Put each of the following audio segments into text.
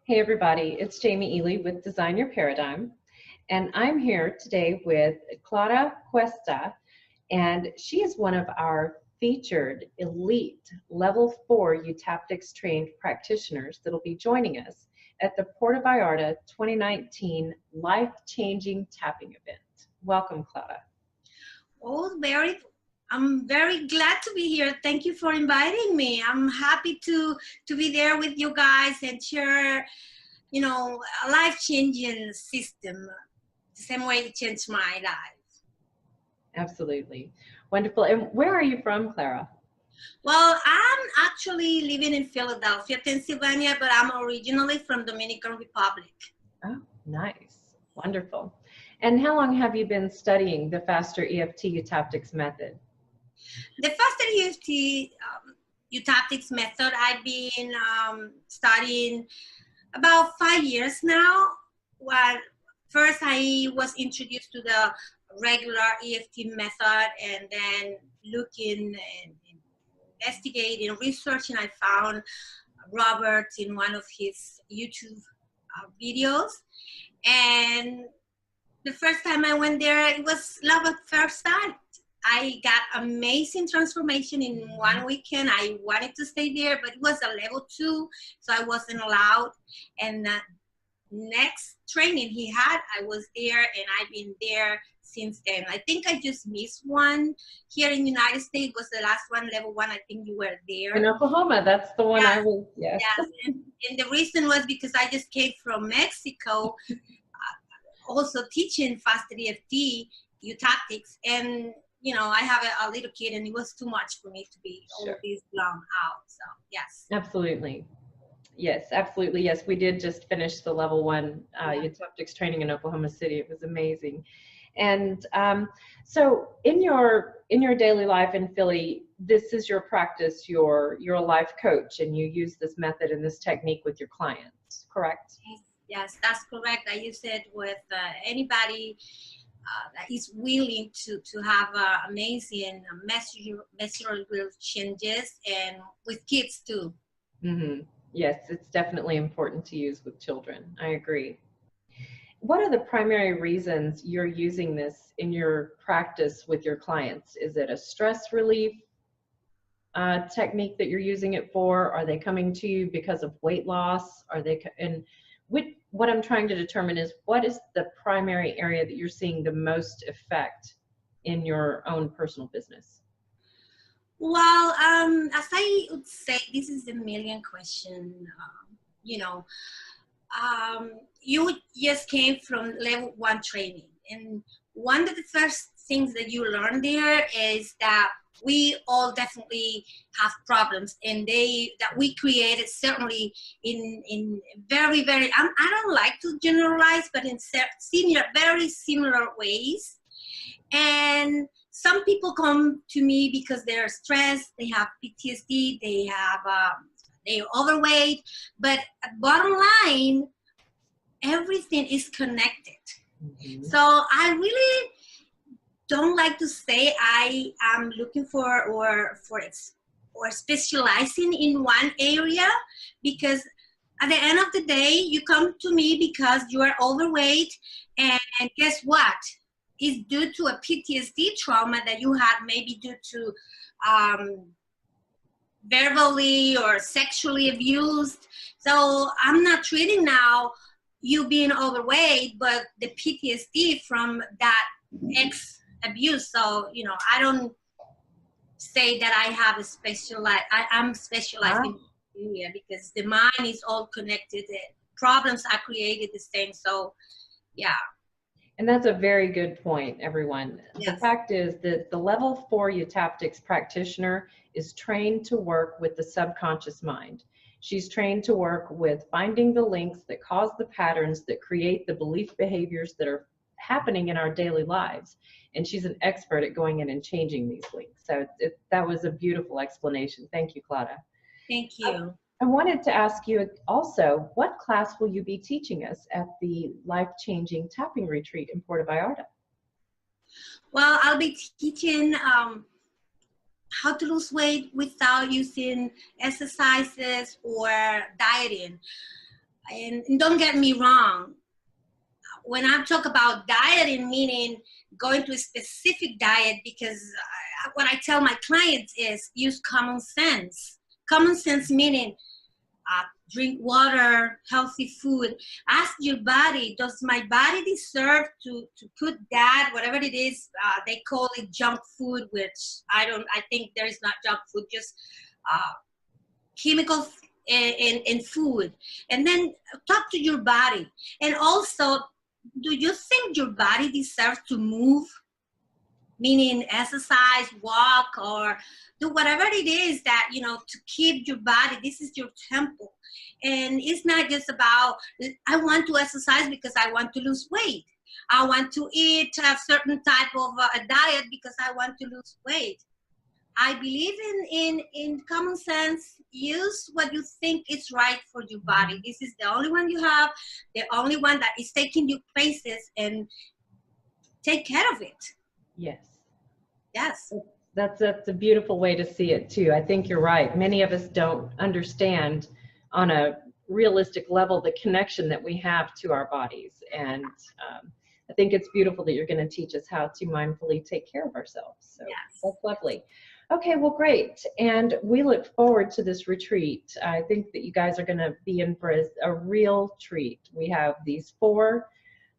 Hey everybody, it's Jamie Ely with Design Your Paradigm, and I'm here today with Clara Cuesta, and she is one of our featured elite level 4 eutaptics trained practitioners that'll be joining us at the Puerto Vallarta 2019 Life-Changing Tapping event. Welcome, Clara. Oh, I'm very glad to be here. Thank you for inviting me. I'm happy to be there with you guys and share, a life-changing system, the same way it changed my life. Absolutely. Wonderful. And where are you from, Clara? Well, I'm actually living in Philadelphia, Pennsylvania, but I'm originally from Dominican Republic. Oh, nice. Wonderful. And how long have you been studying the faster EFT eutaptics method? The faster EFT eutaptics method, I've been studying about 5 years now. Well, first I was introduced to the regular EFT method, and then looking and investigating, researching, I found Robert in one of his YouTube videos. And the first time I went there, it was love at first sight. I got amazing transformation in one weekend. I wanted to stay there, but it was a level 2, so I wasn't allowed. And next training he had, I was there, and I've been there since then. I think I just missed one here in the United States. Was the last one, level 1. I think you were there. In Oklahoma, that's the one. Yes. I was, yes. Yes. And the reason was because I just came from Mexico, also teaching faster EFT eutaptics, and I have a little kid, and it was too much for me to be all this long out. So yes. Absolutely. Yes, absolutely. Yes, we did just finish the level 1 eutaptics training in Oklahoma City. It was amazing. And so in your daily life in Philly, this is your practice. You're a life coach, and you use this method and this technique with your clients, correct? Yes, that's correct. I use it with anybody that is willing to have amazing measurable changes, and with kids too. Mm-hmm. Yes, it's definitely important to use with children. I agree. What are the primary reasons you're using this in your practice with your clients? Is it a stress relief technique that you're using it for? Are they coming to you because of weight loss? What I'm trying to determine is, what is the primary area that you're seeing the most effect in your own personal business? Well, as I would say, this is a million question. You just came from level 1 training, and one of the first things that you learn there is that we all definitely have problems, and that we created certainly in very, very, I don't like to generalize, but in very similar ways. And some people come to me because they're stressed, they have PTSD, they're overweight, but bottom line, everything is connected. Mm-hmm. So I really don't like to say I am looking for or specializing in one area, because at the end of the day, you come to me because you are overweight, and guess what? It's due to a PTSD trauma that you had, maybe due to verbally or sexually abused. So I'm not treating now you being overweight, but the PTSD from that abuse. So, I don't say that I have I'm specialized in the area, because the mind is all connected. The problems are created the same. So, yeah. And that's a very good point, everyone. Yes. The fact is that the level 4 eutaptics practitioner is trained to work with the subconscious mind. She's trained to work with finding the links that cause the patterns that create the belief behaviors that are happening in our daily lives. And she's an expert at going in and changing these links. So that was a beautiful explanation. Thank you, Clara. Thank you. I wanted to ask you also, what class will you be teaching us at the Life-Changing Tapping Retreat in Puerto Vallarta? Well, I'll be teaching how to lose weight without using exercises or dieting. And don't get me wrong, when I talk about dieting, meaning going to a specific diet, because what I tell my clients is use common sense. Common sense meaning drink water, healthy food. Ask your body, does my body deserve to put that, whatever it is, they call it junk food, which I think there is not junk food, just chemicals in food. And then talk to your body. And also, do you think your body deserves to move? Meaning exercise, walk, or do whatever it is that, you know, to keep your body. This is your temple. And it's not just about, I want to exercise because I want to lose weight. I want to eat a certain type of a diet because I want to lose weight. I believe in common sense. Use what you think is right for your body. This is the only one you have, the only one that is taking you places, and take care of it. Yes. Yes. That's a beautiful way to see it too. I think you're right. Many of us don't understand on a realistic level the connection that we have to our bodies. And I think it's beautiful that you're going to teach us how to mindfully take care of ourselves. So yes. That's lovely. Okay, well, great. And we look forward to this retreat. I think that you guys are going to be in for a real treat. We have these 4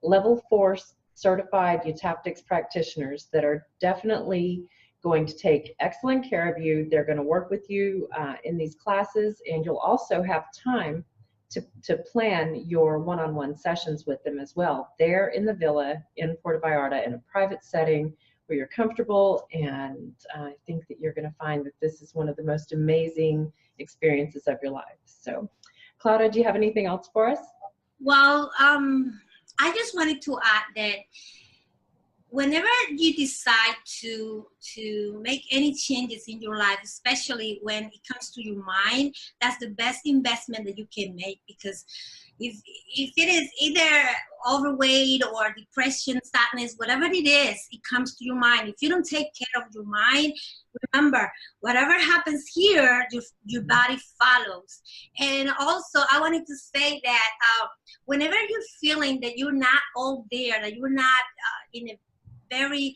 level 4 certified eutaptics practitioners that are definitely going to take excellent care of you. They're going to work with you in these classes, and you'll also have time to plan your one-on-one sessions with them as well. They're in the villa in Puerto Vallarta in a private setting where you're comfortable, and I think that you're going to find that this is one of the most amazing experiences of your life. So, Claudia, do you have anything else for us? Well, I just wanted to add that whenever you decide to make any changes in your life, especially when it comes to your mind, that's the best investment that you can make. Because if it is either overweight or depression, sadness, whatever it is, it comes to your mind. If you don't take care of your mind, remember, whatever happens here, your body follows. And also, I wanted to say that whenever you're feeling that you're not all there, that you're not in a very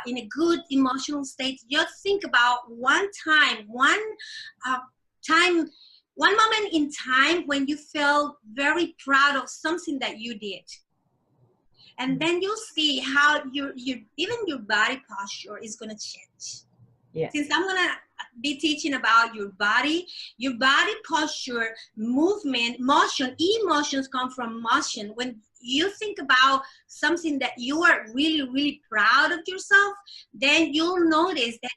in a good emotional state, just think about one moment in time when you felt very proud of something that you did. And then you'll see how even your body posture is going to change. Yeah. Since I'm going to be teaching about your body posture, movement, motion, emotions come from motion. When you think about something that you are really, really proud of yourself, then you'll notice that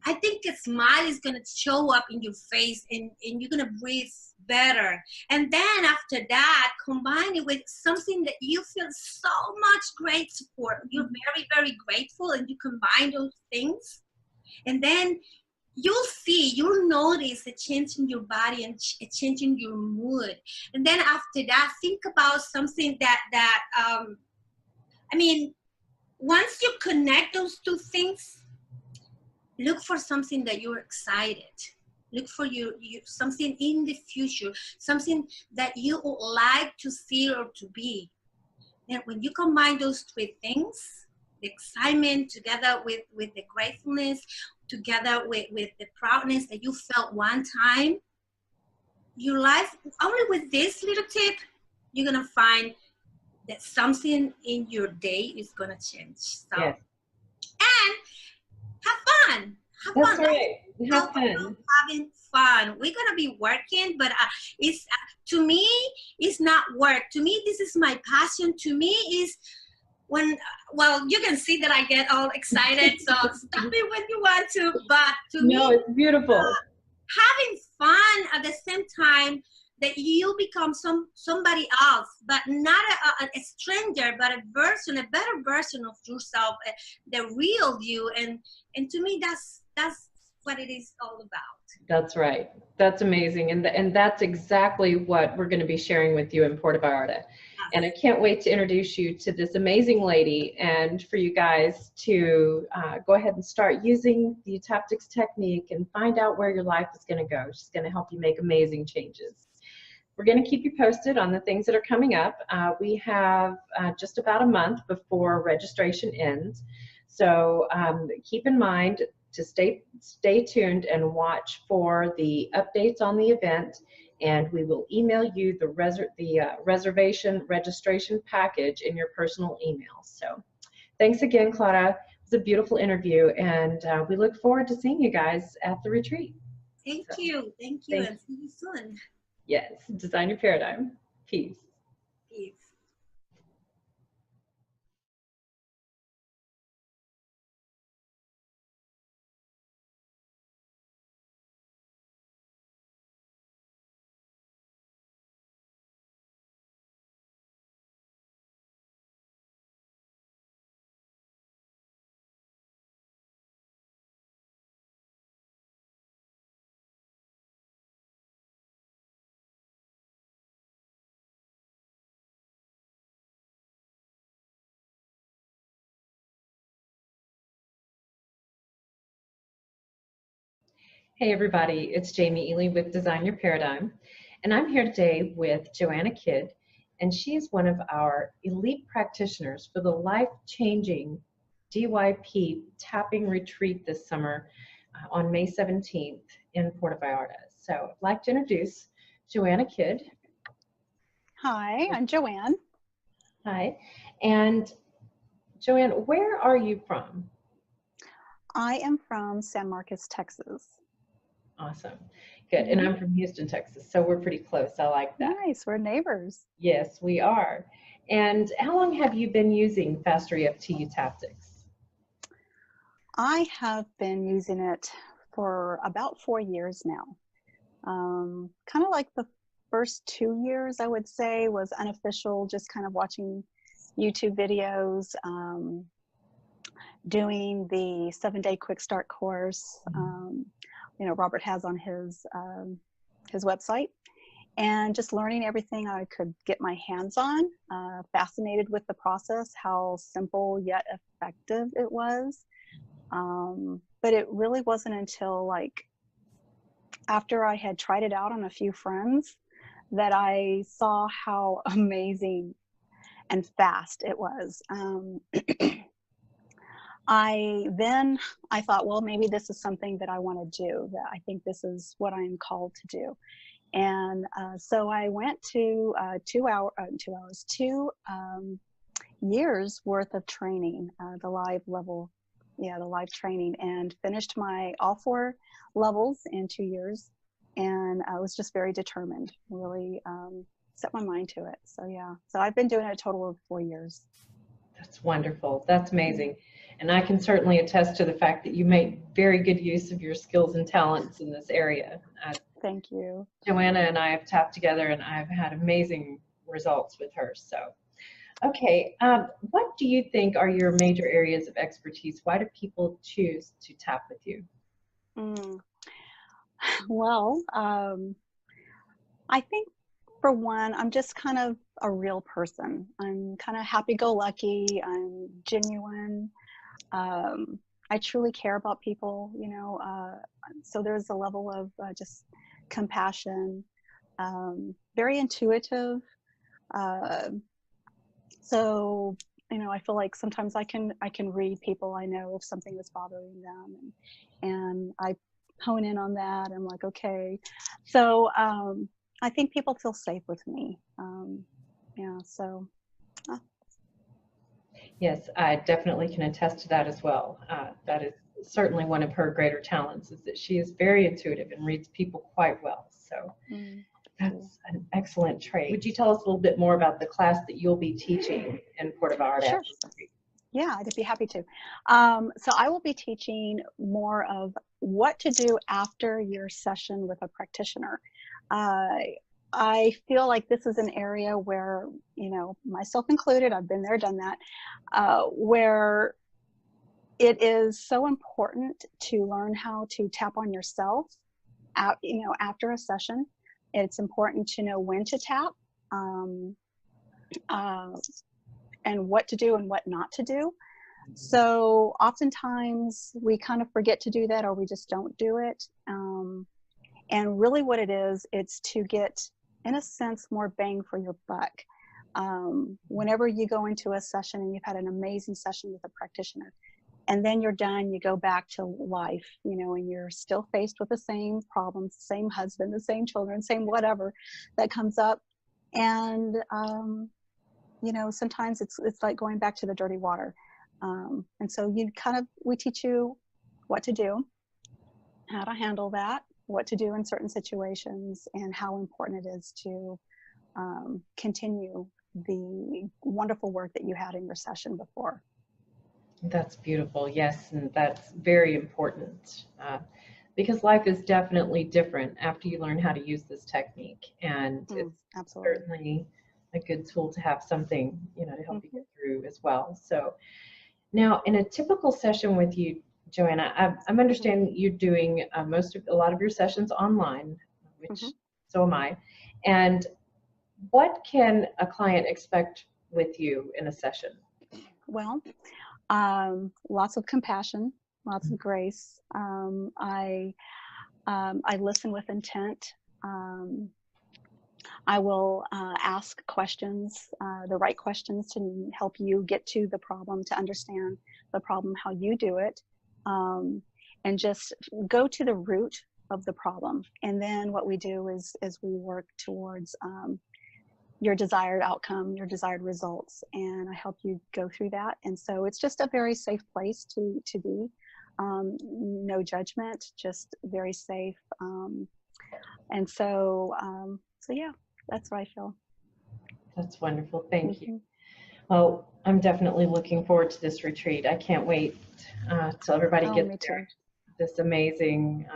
I think a smile is going to show up in your face, and you're going to breathe better. And then after that, combine it with something that you feel so much grateful for. You're very, very grateful, and you combine those things. And then you'll notice a change in your body and a change in your mood. And then after that, think about something I mean, once you connect those two things, look for something that you're excited. Look for something in the future, something that you would like to see or to be. And when you combine those 3 things, the excitement together with the gratefulness, together with the proudness that you felt one time, your life, only with this little tip, you're going to find that something in your day is going to change. So, yes. And have fun. That's right. Have fun. Having fun. We're going to be working, but it's to me, it's not work. To me, this is my passion. To me, is well, you can see that I get all excited, so stop me when you want to, but to me, it's beautiful. Having fun at the same time that you become somebody else, but not a stranger, but a better version of yourself, the real you, and to me, that's what it is all about. That's right. That's amazing. And that's exactly what we're going to be sharing with you in Puerto Vallarta. And I can't wait to introduce you to this amazing lady, and for you guys to go ahead and start using the eutaptics technique and find out where your life is going to go. She's going to help you make amazing changes. we're going to keep you posted on the things that are coming up. We have just about a month before registration ends. So keep in mind to stay tuned and watch for the updates on the event. And we will email you the reservation registration package in your personal email. So thanks again, Clara. It was a beautiful interview, and we look forward to seeing you guys at the retreat. Thank you, and see you soon. Yes, design your paradigm. Peace. Peace. Hey everybody, it's Jamie Ely with Design Your Paradigm, and I'm here today with Joanna Kidd, and she is one of our elite practitioners for the life-changing DYP tapping retreat this summer on May 17th in Puerto Vallarta. So I'd like to introduce Joanna Kidd. Hi, I'm Joanne. Hi, and Joanne, where are you from? I am from San Marcos, Texas. Awesome. Good. And I'm from Houston, Texas, so we're pretty close. I like that. Nice. We're neighbors. Yes, we are. And how long have you been using Faster EFT Tactics? I have been using it for about 4 years now. Kind of like the first 2 years, I would say, was unofficial, just kind of watching YouTube videos, doing the 7-day quick start course. Robert has on his website, and just learning everything I could get my hands on. Fascinated with the process, how simple yet effective it was. But it really wasn't until after I had tried it out on a few friends that I saw how amazing and fast it was. I thought, well, maybe this is something that I want to do, that I think this is what I'm called to do. And so I went to 2 years worth of training, the live training, and finished all 4 levels in 2 years. And I was just very determined, really set my mind to it. So yeah, so I've been doing it a total of 4 years. That's wonderful. That's amazing. And I can certainly attest to the fact that you make very good use of your skills and talents in this area. Thank you. Joanna and I have tapped together, and I've had amazing results with her. So, okay, what do you think are your major areas of expertise? Why do people choose to tap with you? Well, I think for one, I'm just kind of a real person. I'm kind of happy-go-lucky. I'm genuine. I truly care about people, so there's a level of just compassion, very intuitive. So, I feel like sometimes I can read people. I know if something is bothering them, and I hone in on that. I'm like, okay. So I think people feel safe with me. So. Yes, I definitely can attest to that as well. That is certainly one of her greater talents, is that she is very intuitive and reads people quite well. So that's an excellent trait. Would you tell us a little bit more about the class that you'll be teaching in Puerto Vallarta? Sure. Yeah, I'd be happy to. So I will be teaching more of what to do after your session with a practitioner. I feel like this is an area where, myself included, I've been there, done that, where it is so important to learn how to tap on yourself after a session. It's important to know when to tap, and what to do and what not to do. So oftentimes we kind of forget to do that, or we just don't do it. And really what it is, it's to get in a sense, more bang for your buck. Whenever you go into a session and you've had an amazing session with a practitioner, and then you're done, you go back to life, you know, and you're still faced with the same problems, same husband, the same children, same whatever that comes up. And, you know, sometimes it's like going back to the dirty water. And so we teach you what to do, how to handle that, what to do in certain situations, and how important it is to continue the wonderful work that you had in your session before. That's beautiful. Yes, and that's very important because life is definitely different after you learn how to use this technique, and it's absolutely certainly a good tool to have something, you know, to help you get through as well. So now, in a typical session with you, Joanna, I'm understanding you're doing a lot of your sessions online, which so am I. And what can a client expect with you in a session? Well, lots of compassion, lots of grace. I listen with intent. I will ask questions, the right questions to help you get to the problem, to understand the problem, how you do it, and just go to the root of the problem. And then what we do is we work towards your desired outcome, your desired results, and I help you go through that. And so it's just a very safe place to be. No judgment, just very safe. And so yeah, that's what I feel. That's wonderful. Thank you. Well, I'm definitely looking forward to this retreat. I can't wait till everybody gets there. This amazing,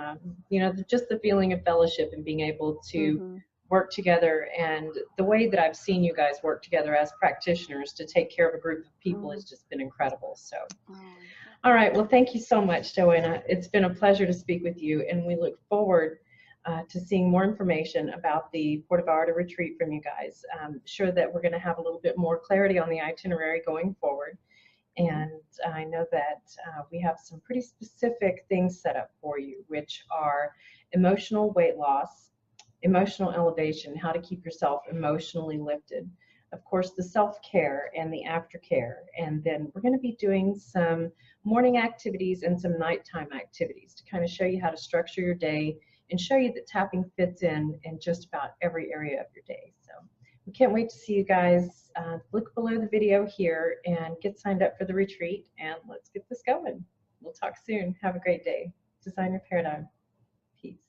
you know, just the feeling of fellowship and being able to work together, and the way that I've seen you guys work together as practitioners to take care of a group of people has just been incredible. So, all right. Well, thank you so much, Joanna. It's been a pleasure to speak with you, and we look forward to seeing more information about the Puerto Vallarta retreat from you guys. I'm sure that we're going to have a little bit more clarity on the itinerary going forward. And I know that we have some pretty specific things set up for you, which are emotional weight loss, emotional elevation, how to keep yourself emotionally lifted, of course, the self-care and the aftercare. And then we're going to be doing some morning activities and some nighttime activities to kind of show you how to structure your day and show you that tapping fits in just about every area of your day. So we can't wait to see you guys. Look below the video here and get signed up for the retreat, and let's get this going. We'll talk soon. Have a great day. Design your paradigm. Peace.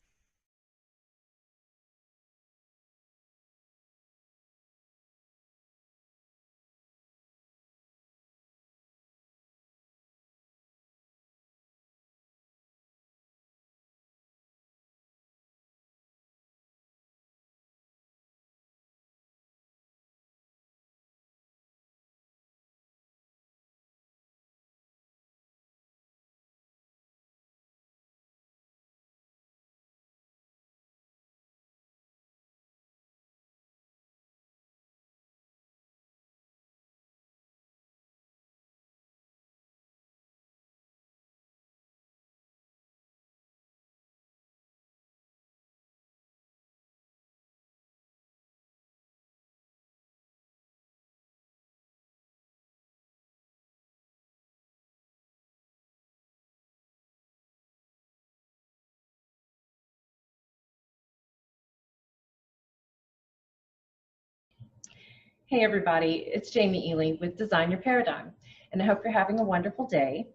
Hey everybody, it's Jamie Ely with Design Your Paradigm, and I hope you're having a wonderful day.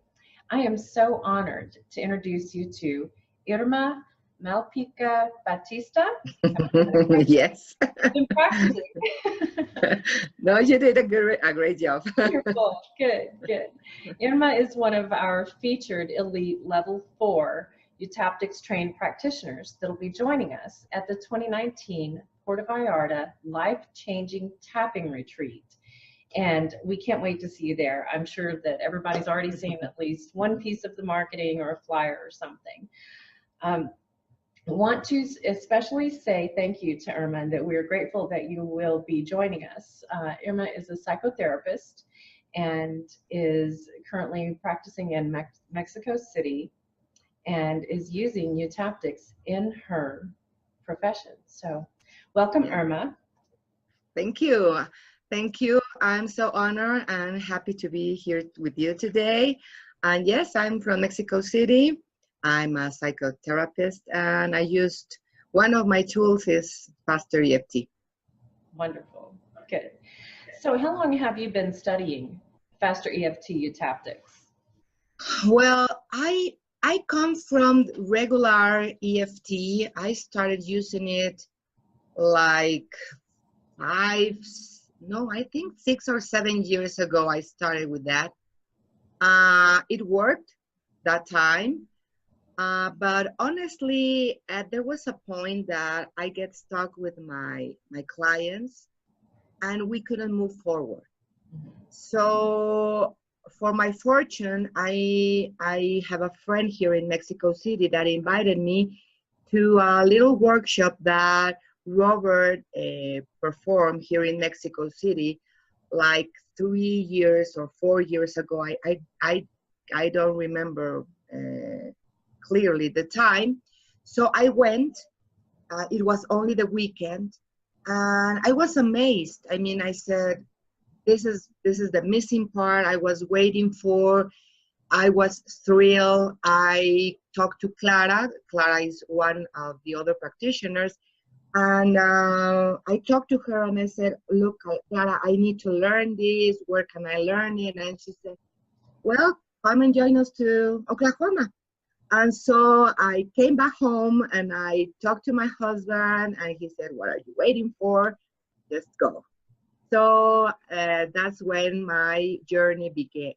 I am so honored to introduce you to Irma Malpica Batista. Yes. In practicing. No, you did a great job. Wonderful. Good, good. Irma is one of our featured elite level 4 eutaptics trained practitioners that will be joining us at the 2019 Puerto Vallarta life-changing tapping retreat. And we can't wait to see you there. I'm sure that everybody's already seen at least one piece of the marketing or a flyer or something. I want to especially say thank you to Irma, and that we are grateful that you will be joining us. Irma is a psychotherapist and is currently practicing in Mexico City and is using eutaptics in her profession. So Welcome, Yeah. Irma. Thank you. Thank you. I'm so honored and happy to be here with you today. And yes, I'm from Mexico City. I'm a psychotherapist, and I used one of my tools is Faster EFT. Wonderful. Good. So how long have you been studying Faster EFT Eutaptics? Well, I come from regular EFT. I started using it like I think 6 or 7 years ago. I started with that. It worked that time. But honestly, there was a point that I get stuck with my clients, and we couldn't move forward. So, for my fortune, I have a friend here in Mexico City that invited me to a little workshop that Robert performed here in Mexico City, like 3 years or 4 years ago. I don't remember clearly the time. So I went. It was only the weekend, and I was amazed. I mean, I said, this is the missing part I was waiting for. I was thrilled. I talked to Clara. Clara is one of the other practitioners. And I talked to her and I said, look, Clara, I need to learn this. Where can I learn it? And she said, well, come and join us to Oklahoma. And so I came back home and I talked to my husband, and he said, what are you waiting for? Just go. So that's when my journey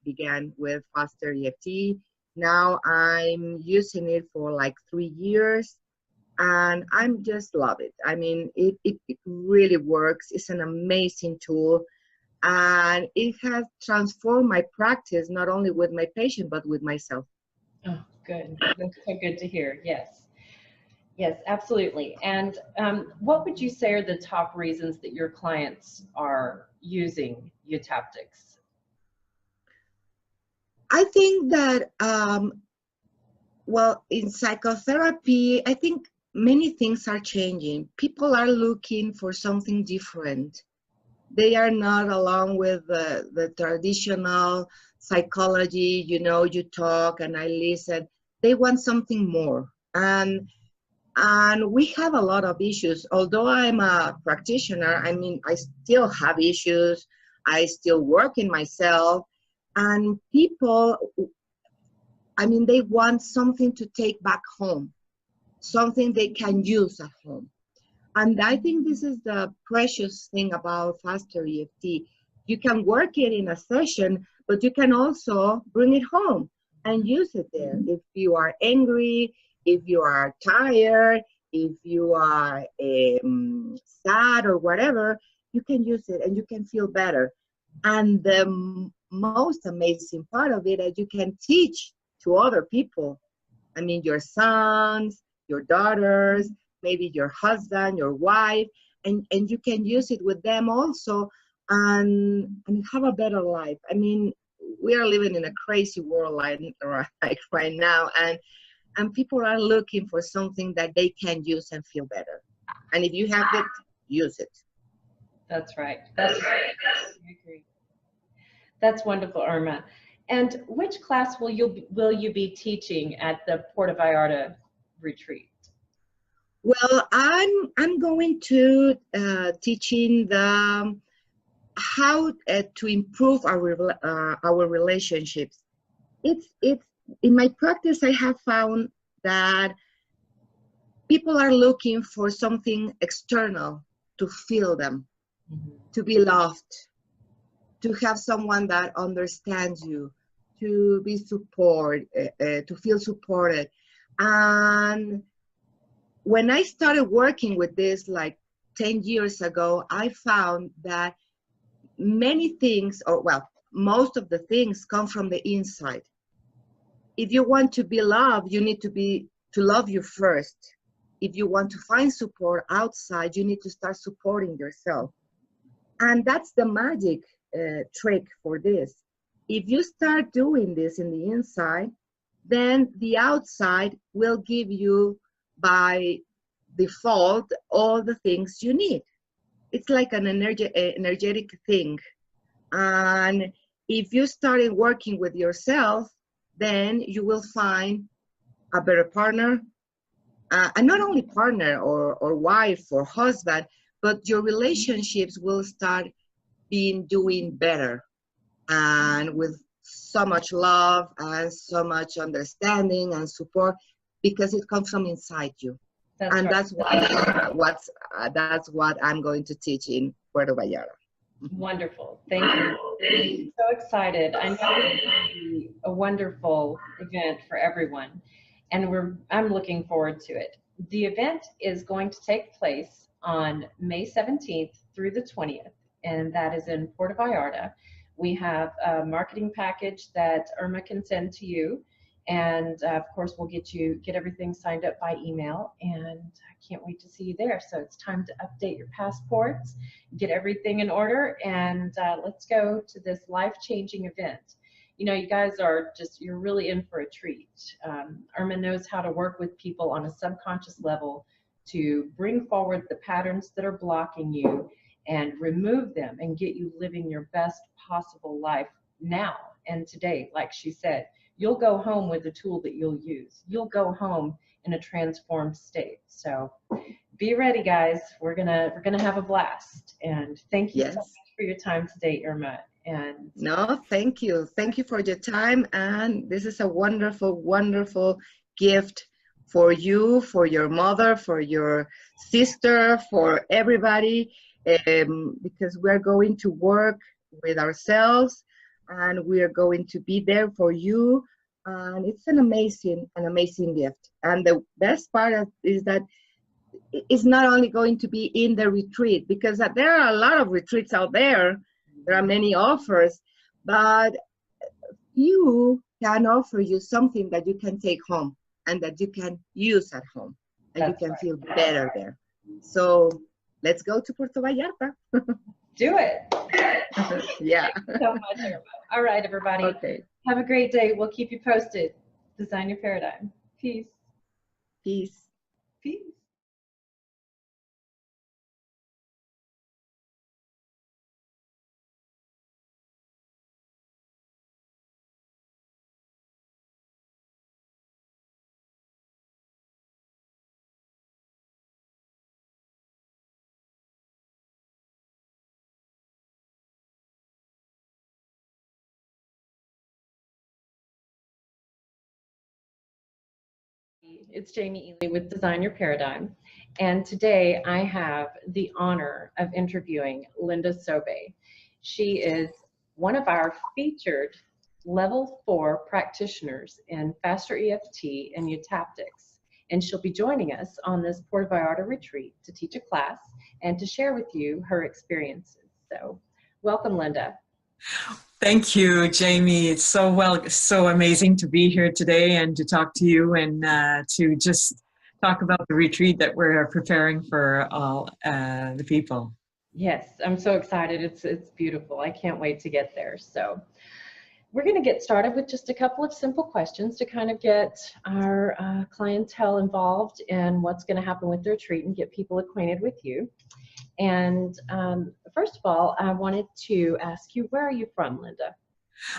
began with Faster EFT. Now I'm using it for like 3 years, and I'm just love it. I mean, it really works. It's an amazing tool, and it has transformed my practice, not only with my patient, but with myself. Oh, good. That's so good to hear. Yes. Yes, absolutely. And what would you say are the top reasons that your clients are using Eutaptics? I think that, well, in psychotherapy, I think many things are changing. People are looking for something different. They are not along with the traditional psychology, you talk and I listen. They want something more. And we have a lot of issues. Although I'm a practitioner, I mean, I still have issues. I still work in myself. And people, I mean, they want something to take back home, something they can use at home. And I think this is the precious thing about Faster EFT. You can work it in a session, but you can also bring it home and use it there. If you are angry, if you are tired, if you are sad or whatever, you can use it and you can feel better. And the most amazing part of it is you can teach to other people. I mean, your sons, your daughters, maybe your husband, your wife, and you can use it with them also and have a better life. I mean, we are living in a crazy world like right now, and people are looking for something that they can use and feel better. And if you have it, use it. That's right. That's right. I agree. That's wonderful, Irma. And which class will you be teaching at the Puerto Vallarta retreat? Well, I'm going to teaching the how to improve our relationships. It's in my practice, I have found that people are looking for something external to feel them, to be loved, to have someone that understands you, to be to feel supported. And when I started working with this like 10 years ago, I found that many things, or well, most of the things come from the inside. If you want to be loved, you need to love you first. If you want to find support outside, you need to start supporting yourself. And that's the magic trick for this. If you start doing this in the inside, then the outside will give you by default all the things you need. It's like an energetic thing. And if you started working with yourself, then you will find a better partner, and not only partner or wife or husband, but your relationships will start doing better, and with so much love and so much understanding and support, because it comes from inside you. That's And right. that's what I'm going to teach in Puerto Vallarta. Wonderful. Thank you. So excited. I know it's going to be a wonderful event for everyone, and I'm looking forward to it. The event is going to take place on May 17th through the 20th, and that is in Puerto Vallarta. We have a marketing package that Irma can send to you, and of course we'll get everything signed up by email, and I can't wait to see you there. So it's time to update your passports, get everything in order, and let's go to this life-changing event. You know, you guys you're really in for a treat. Irma knows how to work with people on a subconscious level to bring forward the patterns that are blocking you and remove them and get you living your best possible life now and today. Like she said, you'll go home with a tool that you'll use. You'll go home in a transformed state. So be ready, guys. We're gonna have a blast. And thank you so much for your time today, Irma. And no, thank you. Thank you for your time. And this is a wonderful, wonderful gift for you, for your mother, for your sister, for everybody, because we're going to work with ourselves, and we are going to be there for you. And it's an amazing gift. And the best part is that it's not only going to be in the retreat, because there are a lot of retreats out there. There are many offers, but few can offer you something that you can take home and that you can use at home, and you can feel better there. So let's go to Puerto Vallarta. do it. Yeah. Thank you so much, Irma. All right, everybody. Okay. Have a great day. We'll keep you posted. Design your paradigm. Peace. Peace. Peace. It's Jamie Ely with Design Your Paradigm, and today I have the honor of interviewing Linda Sobe. She is one of our featured level 4 practitioners in Faster EFT and Eutaptics, and she'll be joining us on this Puerto Vallarta retreat to teach a class and to share with you her experiences. So welcome, Linda. Thank you, Jamie. It's so amazing to be here today and to talk to you and to just talk about the retreat that we're preparing for all the people. Yes, I'm so excited. It's beautiful. I can't wait to get there. So we're going to get started with just a couple of simple questions to kind of get our clientele involved in what's going to happen with the retreat and get people acquainted with you. And first of all, I wanted to ask you, where are you from, Linda?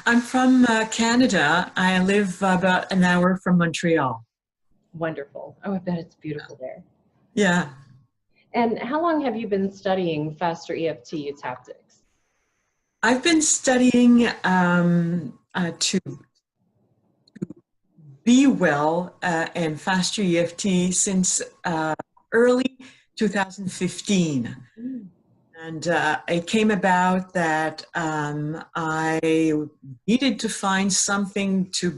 I'm from Canada. I live about an hour from Montreal. Wonderful. Oh, I bet it's beautiful there. Yeah. And how long have you been studying Faster EFT Eutaptics? I've been studying to be well and Faster EFT since early 2015. And it came about that I needed to find something to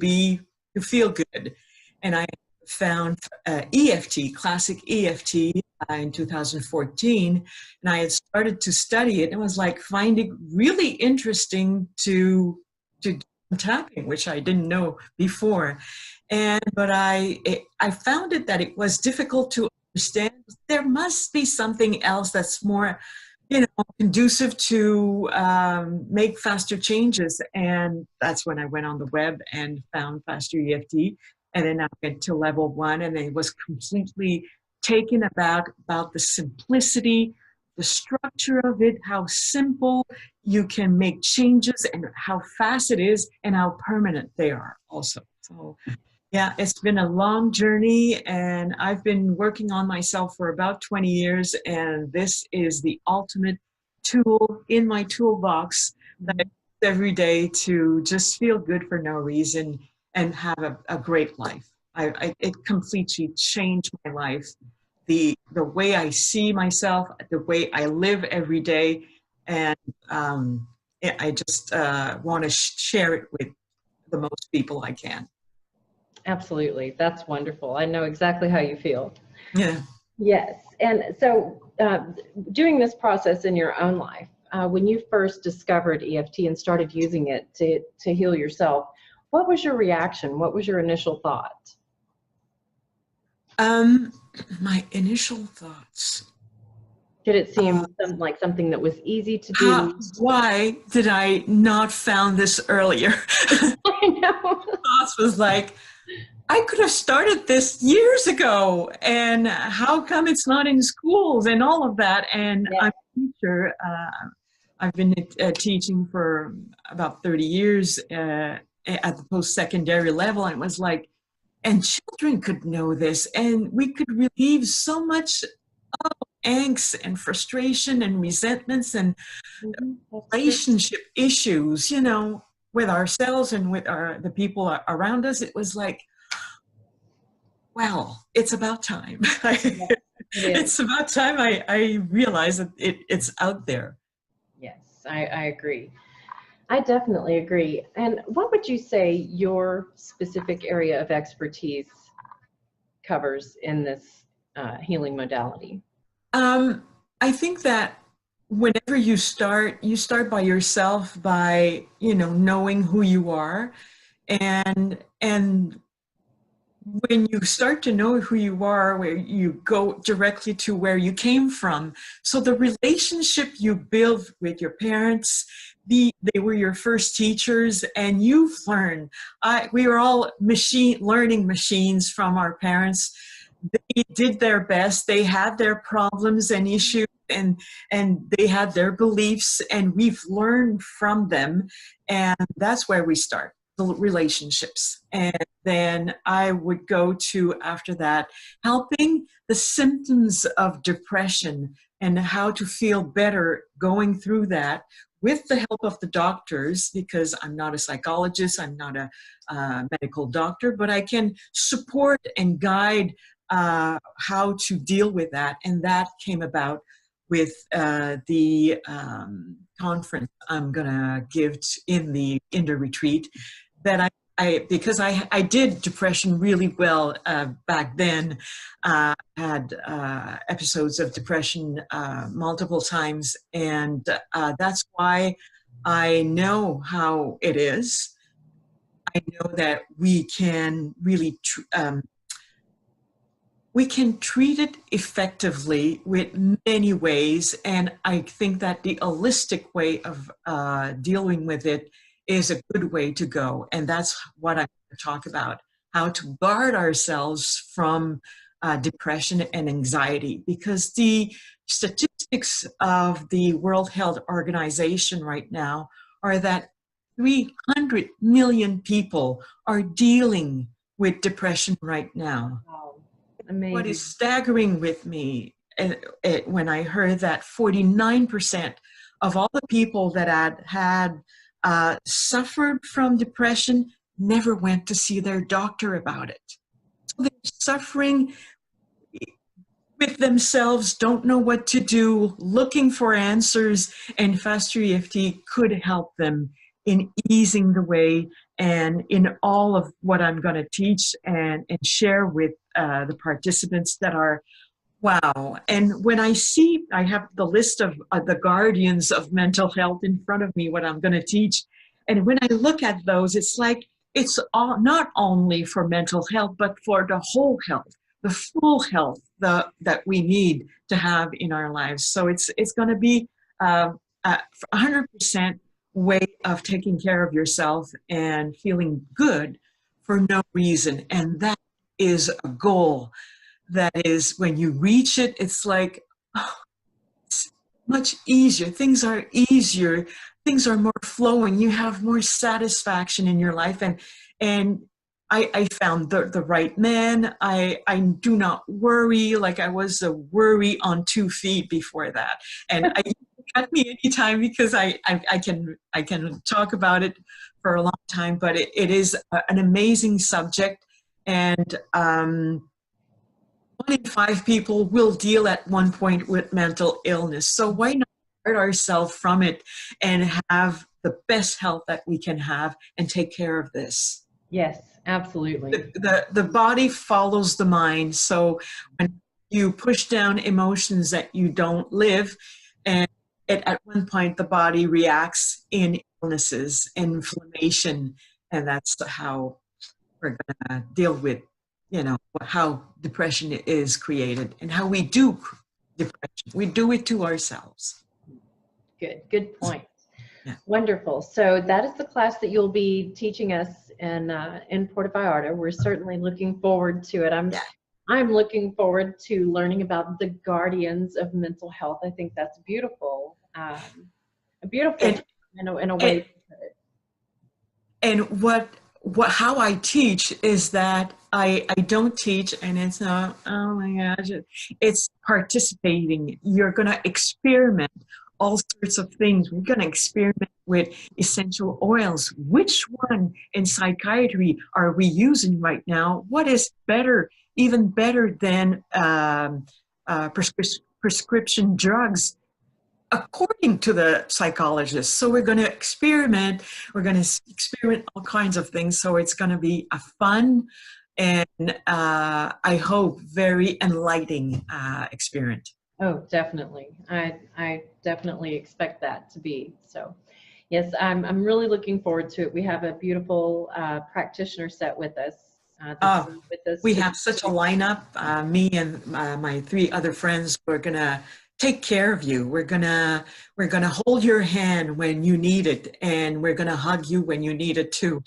feel good. And I found EFT, classic EFT, in 2014. And I had started to study it and was like finding really interesting to do tapping, which I didn't know before. But I found that it was difficult to understand. There must be something else that's more, conducive to make faster changes. And that's when I went on the web and found Faster EFT. And then I went to level 1, and it was completely taken about the simplicity, the structure of it, how simple you can make changes, and how fast it is, and how permanent they are also. So yeah, it's been a long journey, and I've been working on myself for about 20 years, and this is the ultimate tool in my toolbox that I use every day to just feel good for no reason and have a great life. It completely changed my life. The way I see myself, the way I live every day, and I just want to share it with the most people I can. Absolutely. That's wonderful. I know exactly how you feel. Yeah. Yes. And so doing this process in your own life, when you first discovered EFT and started using it to heal yourself, what was your reaction? What was your initial thought? My initial thoughts. Did it seem like something that was easy to do? Why did I not found this earlier? I know. Thoughts was like, I could have started this years ago, and how come it's not in schools and all of that? And Yeah. I'm a teacher. I've been teaching for about 30 years at the post-secondary level, and it was like, and children could know this, and we could relieve so much angst and frustration and resentments and relationship issues, you know, with ourselves and with the people around us. It was like, well, it's about time. It's about time I realize that it's out there. Yes, I agree. I definitely agree. And what would you say your specific area of expertise covers in this healing modality? I think that whenever you start by yourself, by, you know, knowing who you are, and when you start to know who you are, where you go directly to where you came from. So the relationship you build with your parents, they were your first teachers, and you've learned. We were all learning machines from our parents. They did their best. They had their problems and issues, and they had their beliefs, and we've learned from them, and that's where we start, the relationships. And then I would go to, after that, helping the symptoms of depression and how to feel better going through that with the help of the doctors, because I'm not a psychologist, I'm not a medical doctor, but I can support and guide how to deal with that. And that came about with the conference I'm gonna give in the retreat, that because I did depression really well back then. Had episodes of depression multiple times, and that's why I know how it is. I know that we can really we can treat it effectively with many ways, and I think that the holistic way of dealing with it is a good way to go. And that's what I'm going to talk about, how to guard ourselves from depression and anxiety, because the statistics of the World Health Organization right now are that 300 million people are dealing with depression right now. Wow. Amazing. What is staggering with me when I heard that 49% of all the people that had suffered from depression never went to see their doctor about it. So they're suffering with themselves, don't know what to do, looking for answers, and Faster EFT could help them in easing the way and in all of what I'm going to teach and share with the participants that are, wow. And when I have the list of the guardians of mental health in front of me, what I'm going to teach. And when I look at those, it's like, it's all, not only for mental health, but for the whole health, the full health that we need to have in our lives. So it's going to be 100% way of taking care of yourself and feeling good for no reason. And that is a goal that is, when you reach it, it's like, oh, it's much easier. Things are easier. Things are more flowing. You have more satisfaction in your life. And I found the right man. I do not worry like I was a worry on 2 feet before that. And I cut me anytime, because I can talk about it for a long time, but it is an amazing subject. And 1 in 5 people will deal at one point with mental illness. So why not hurt ourselves from it and have the best health that we can have and take care of this? Yes, absolutely. The body follows the mind. So when you push down emotions that you don't live, and at one point the body reacts in illnesses, inflammation, and that's how we're going to deal with, how depression is created and how we do depression. We do it to ourselves. Good point. Yeah. Wonderful. So that is the class that you'll be teaching us in Puerto Vallarta. We're certainly looking forward to it. I'm looking forward to learning about the guardians of mental health. I think that's beautiful. A beautiful in a way to put it. And how I teach is that I don't teach, and it's not, oh my gosh, it's participating. You're going to experiment all sorts of things. We're going to experiment with essential oils. Which one in psychiatry are we using right now? What is better, even better than prescription drugs, according to the psychologist? So we're going to experiment. We're going to experiment all kinds of things. So it's going to be a fun and I hope very enlightening experience. Oh, definitely. I definitely expect that to be. So yes, I'm really looking forward to it. We have a beautiful practitioner set with us. We have such a lineup. Me and my 3 other friends, we're gonna take care of you. We're gonna hold your hand when you need it, and we're gonna hug you when you need it too.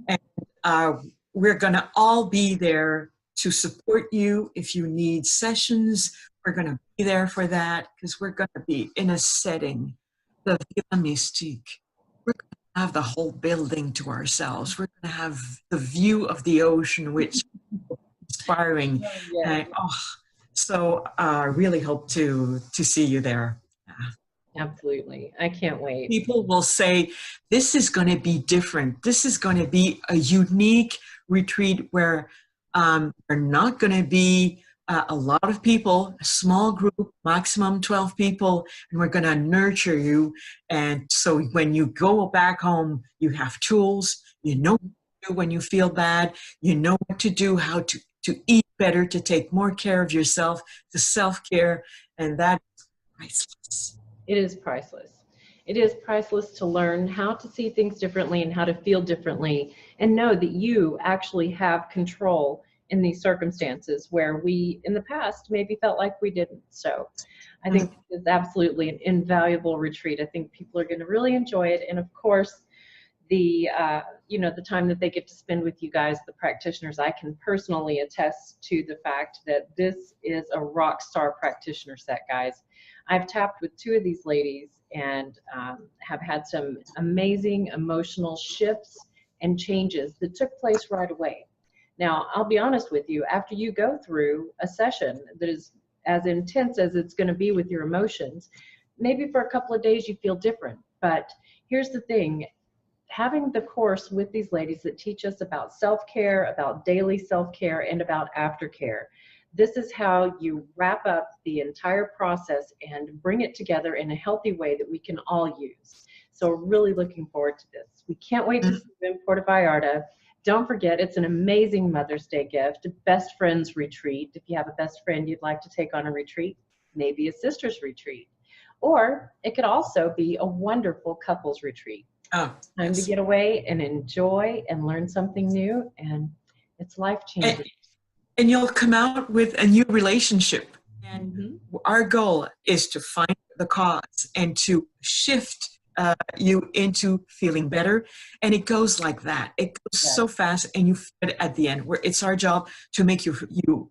And we're gonna all be there to support you if you need sessions. We're gonna be there for that, because we're gonna be in a setting, the Villa Mystique. We're gonna have the whole building to ourselves. We're going to have the view of the ocean, which is inspiring. Yeah. So I really hope to see you there. Absolutely. I can't wait. People will say, this is going to be different. This is going to be a unique retreat where we're not going to be a lot of people, a small group, maximum 12 people, and we're going to nurture you. And so when you go back home, you have tools, you know what to do when you feel bad, you know what to do, how to eat better, to take more care of yourself, to self-care, and that is priceless. It is priceless. It is priceless to learn how to see things differently and how to feel differently, and know that you actually have control in these circumstances where we in the past maybe felt like we didn't. So I think it's absolutely an invaluable retreat. I think people are going to really enjoy it. And of course, the the time that they get to spend with you guys, the practitioners, I can personally attest to the fact that this is a rock star practitioner set, guys. I've tapped with 2 of these ladies and have had some amazing emotional shifts and changes that took place right away. Now, I'll be honest with you, after you go through a session that is as intense as it's going to be with your emotions, maybe for a couple of days you feel different. But here's the thing, having the course with these ladies that teach us about self-care, about daily self-care, and about aftercare, this is how you wrap up the entire process and bring it together in a healthy way that we can all use. So really looking forward to this. We can't wait to see you in Puerto Vallarta. Don't forget, it's an amazing Mother's Day gift, best friends retreat. If you have a best friend you'd like to take on a retreat, maybe a sister's retreat. Or it could also be a wonderful couples retreat. Time to get away and enjoy and learn something new, and it's life-changing. And you'll come out with a new relationship. And our goal is to find the cause and to shift you into feeling better, and it goes like that. It goes so fast, and you feel it at the end. Where it's our job to make you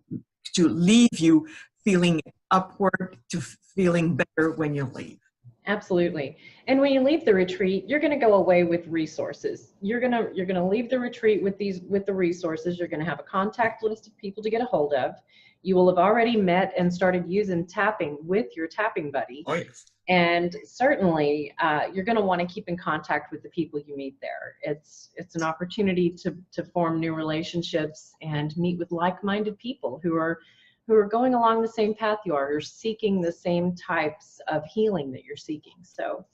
to leave you feeling upward, to feeling better when you leave. Absolutely. And when you leave the retreat, you're going to go away with resources. You're going to leave the retreat with the resources. You're going to have a contact list of people to get a hold of. You will have already met and started using tapping with your tapping buddy. Oh, yes. And certainly, you're going to want to keep in contact with the people you meet there. It's an opportunity to form new relationships and meet with like-minded people who are going along the same path you are, who are seeking the same types of healing that you're seeking. So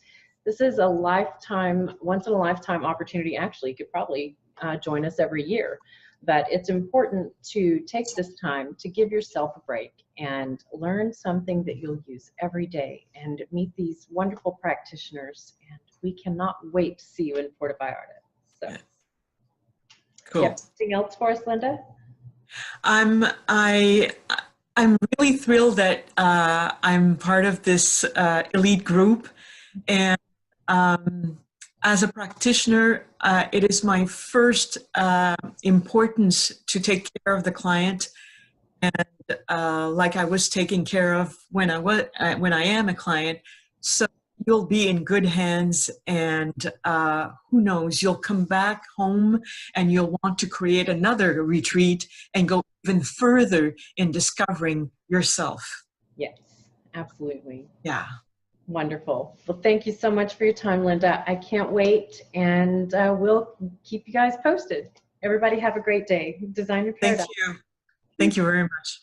this is a once in a lifetime opportunity. Actually, you could probably join us every year. But it's important to take this time to give yourself a break and learn something that you'll use every day and meet these wonderful practitioners. And we cannot wait to see you in Puerto Vallarta. So, cool. You have anything else for us, Linda? I'm really thrilled that I'm part of this elite group, and as a practitioner, it is my first importance to take care of the client, and like I was taken care of when I am a client. So you'll be in good hands, and who knows, you'll come back home and you'll want to create another retreat and go even further in discovering yourself. Yes, absolutely. Yeah. Wonderful. Well, thank you so much for your time, Linda. I can't wait, and we'll keep you guys posted. Everybody have a great day. Design your paradigm. Thank you. Thank you very much.